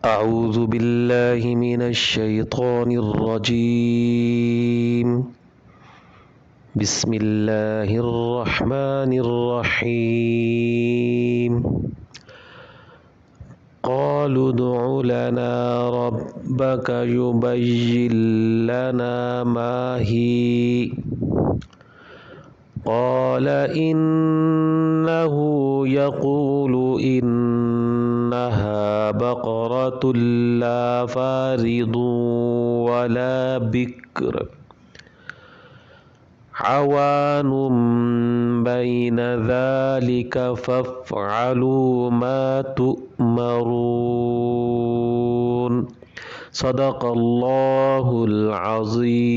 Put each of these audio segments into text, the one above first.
أعوذ بالله من الشيطان الرجيم. بسم الله الرحمن الرحيم. قالوا ادع لنا ربك يبين لنا ما هي قال إنه يقول إنها بقرة لا فارض ولا بكر عوان بين ذلك فافعلوا ما تؤمرون. صدق اللہ العظیم.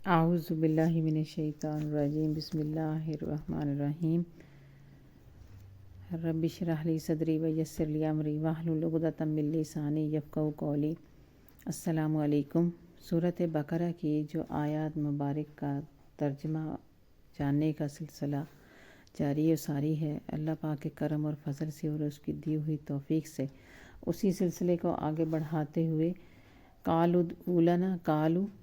اعوذ باللہ من الشیطان الرجیم. بسم اللہ الرحمن الرحیم. رب اشرح لی صدری ویسر لی امری واحلل عقدۃ من لسانی یفقہوا قولی. السلام علیکم. سورۃ بقرہ کی جو آیات مبارک کا ترجمہ جاننے کا سلسلہ جاری و ساری ہے، اللہ پاک کے کرم اور فضل سے اور اس کی دی ہوئی توفیق سے اسی سلسلے کو آگے بڑھاتے ہوئے قالوا ادع لنا،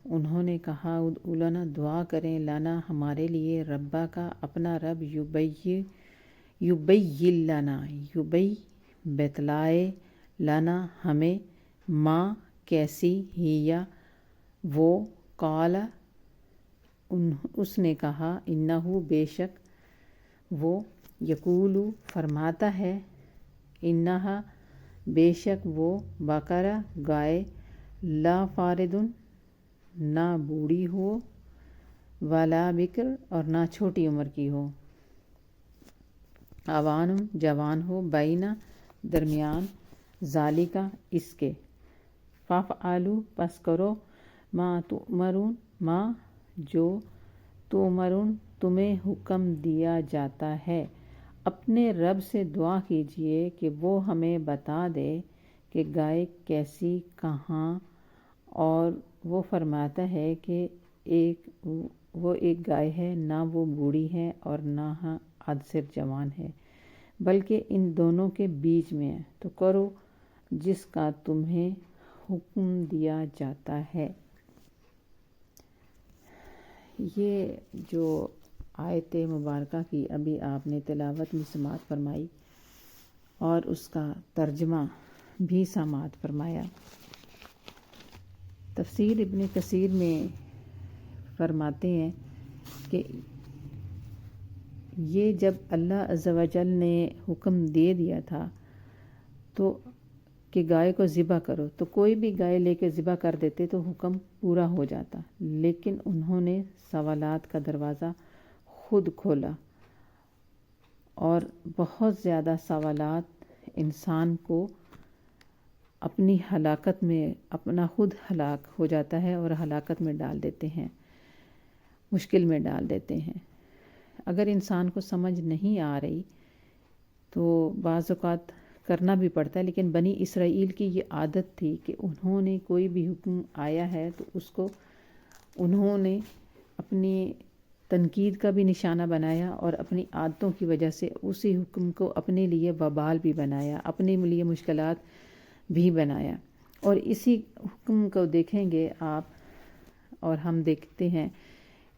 انہوں نے کہا ادع لنا، دعا کریں، لنا ہمارے لیے، ربا کا اپنا رب، یبین لنا، بتلائے، لنا ہمیں، ماں کیسی، ہیا وہ، قال اس نے کہا، انہ بے شک وہ، یقول فرماتا ہے، انہا بے شک وہ، بقرہ گائے، لا فاردن نہ بوڑھی ہو، ولا بکر اور نہ چھوٹی عمر کی ہو، عوان جوان ہو، بینہ درمیان، ذالکا اس کے، فافعلوا پس کرو، ما تؤمرون ما جو تؤمرون تمہیں حکم دیا جاتا ہے. اپنے رب سے دعا کیجئے کہ وہ ہمیں بتا دے کہ گائے کیسی، کہاں، اور وہ فرماتا ہے کہ وہ ایک گائے ہے، نہ وہ بوڑھی ہے اور نہ ادھسر جوان ہے، بلکہ ان دونوں کے بیچ میں ہے، تو کرو جس کا تمہیں حکم دیا جاتا ہے. یہ جو آیت مبارکہ کی ابھی آپ نے تلاوت میں سماعت فرمائی اور اس کا ترجمہ بھی سماعت فرمایا. تفسیر ابن کثیر میں فرماتے ہیں کہ یہ جب اللہ عز و جل نے حکم دے دیا تھا تو کہ گائے کو ذبح کرو، تو کوئی بھی گائے لے کے ذبح کر دیتے تو حکم پورا ہو جاتا، لیکن انہوں نے سوالات کا دروازہ خود کھولا اور بہت زیادہ سوالات انسان کو اپنی ہلاکت میں اپنا خود ہلاک ہو جاتا ہے اور ہلاکت میں ڈال دیتے ہیں، مشکل میں ڈال دیتے ہیں. اگر انسان کو سمجھ نہیں آ رہی تو بعض اوقات کرنا بھی پڑتا ہے، لیکن بنی اسرائیل کی یہ عادت تھی کہ انہوں نے کوئی بھی حکم آیا ہے تو اس کو انہوں نے اپنی تنقید کا بھی نشانہ بنایا اور اپنی عادتوں کی وجہ سے اسی حکم کو اپنے لیے وبال بھی بنایا، اپنے لیے مشکلات بھی بنایا. اور اسی حکم کو دیکھیں گے آپ اور ہم دیکھتے ہیں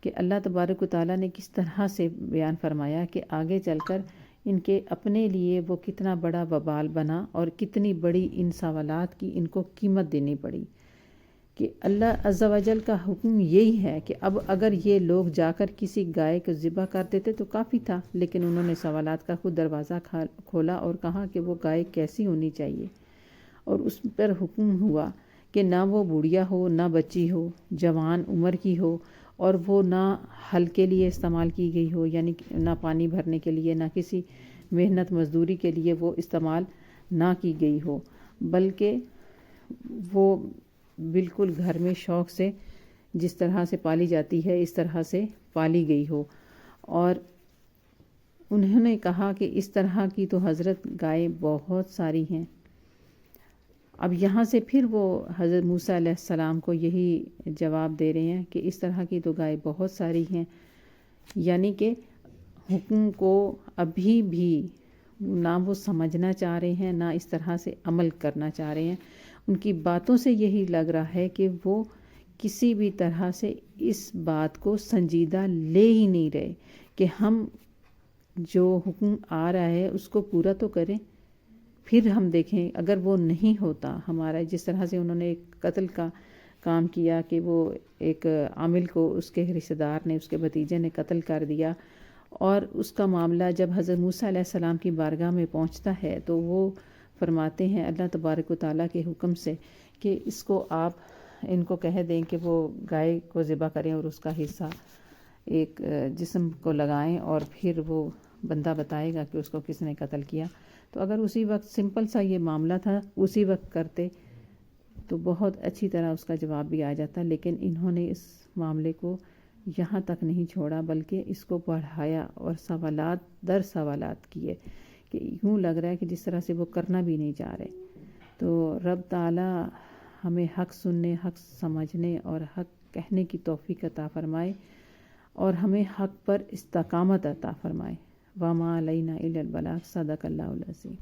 کہ اللہ تبارک و تعالیٰ نے کس طرح سے بیان فرمایا کہ آگے چل کر ان کے اپنے لیے وہ کتنا بڑا وبال بنا اور کتنی بڑی ان سوالات کی ان کو قیمت دینی پڑی. کہ اللہ عز و جل کا حکم یہی ہے کہ اب اگر یہ لوگ جا کر کسی گائے کو ذبح کر دیتے تو کافی تھا، لیکن انہوں نے سوالات کا خود دروازہ کھولا اور کہا کہ وہ گائے کیسی ہونی چاہیے، اور اس پر حکم ہوا کہ نہ وہ بوڑھیا ہو، نہ بچی ہو، جوان عمر کی ہو، اور وہ نہ ہل کے لیے استعمال کی گئی ہو، یعنی نہ پانی بھرنے کے لیے، نہ کسی محنت مزدوری کے لیے وہ استعمال نہ کی گئی ہو، بلکہ وہ بالکل گھر میں شوق سے جس طرح سے پالی جاتی ہے اس طرح سے پالی گئی ہو. اور انہوں نے کہا کہ اس طرح کی تو حضرت گائے بہت ساری ہیں. اب یہاں سے پھر وہ حضرت موسیٰ علیہ السلام کو یہی جواب دے رہے ہیں کہ اس طرح کی تو گائے بہت ساری ہیں، یعنی کہ حکم کو ابھی بھی نہ وہ سمجھنا چاہ رہے ہیں، نہ اس طرح سے عمل کرنا چاہ رہے ہیں. ان کی باتوں سے یہی لگ رہا ہے کہ وہ کسی بھی طرح سے اس بات کو سنجیدہ لے ہی نہیں رہے کہ ہم جو حکم آ رہا ہے اس کو پورا تو کریں، پھر ہم دیکھیں. اگر وہ نہیں ہوتا ہمارا، جس طرح سے انہوں نے ایک قتل کا کام کیا کہ وہ ایک عامل کو اس کے رشتہ دار نے، اس کے بھتیجے نے قتل کر دیا، اور اس کا معاملہ جب حضرت موسیٰ علیہ السلام کی بارگاہ میں پہنچتا ہے تو وہ فرماتے ہیں اللہ تبارک و تعالیٰ کے حکم سے کہ اس کو آپ ان کو کہہ دیں کہ وہ گائے کو ذبح کریں اور اس کا حصہ ایک جسم کو لگائیں، اور پھر وہ بندہ بتائے گا کہ اس کو کس نے قتل کیا. تو اگر اسی وقت سمپل سا یہ معاملہ تھا، اسی وقت کرتے تو بہت اچھی طرح اس کا جواب بھی آ جاتا. لیکن انہوں نے اس معاملے کو یہاں تک نہیں چھوڑا، بلکہ اس کو بڑھایا اور سوالات در سوالات کیے کہ یوں لگ رہا ہے کہ جس طرح سے وہ کرنا بھی نہیں چاہ رہے. تو رب تعالیٰ ہمیں حق سننے، حق سمجھنے اور حق کہنے کی توفیق عطا فرمائے، اور ہمیں حق پر استقامت عطا فرمائے. وما علینا الا البلاغ. صدق اللہ العظیم.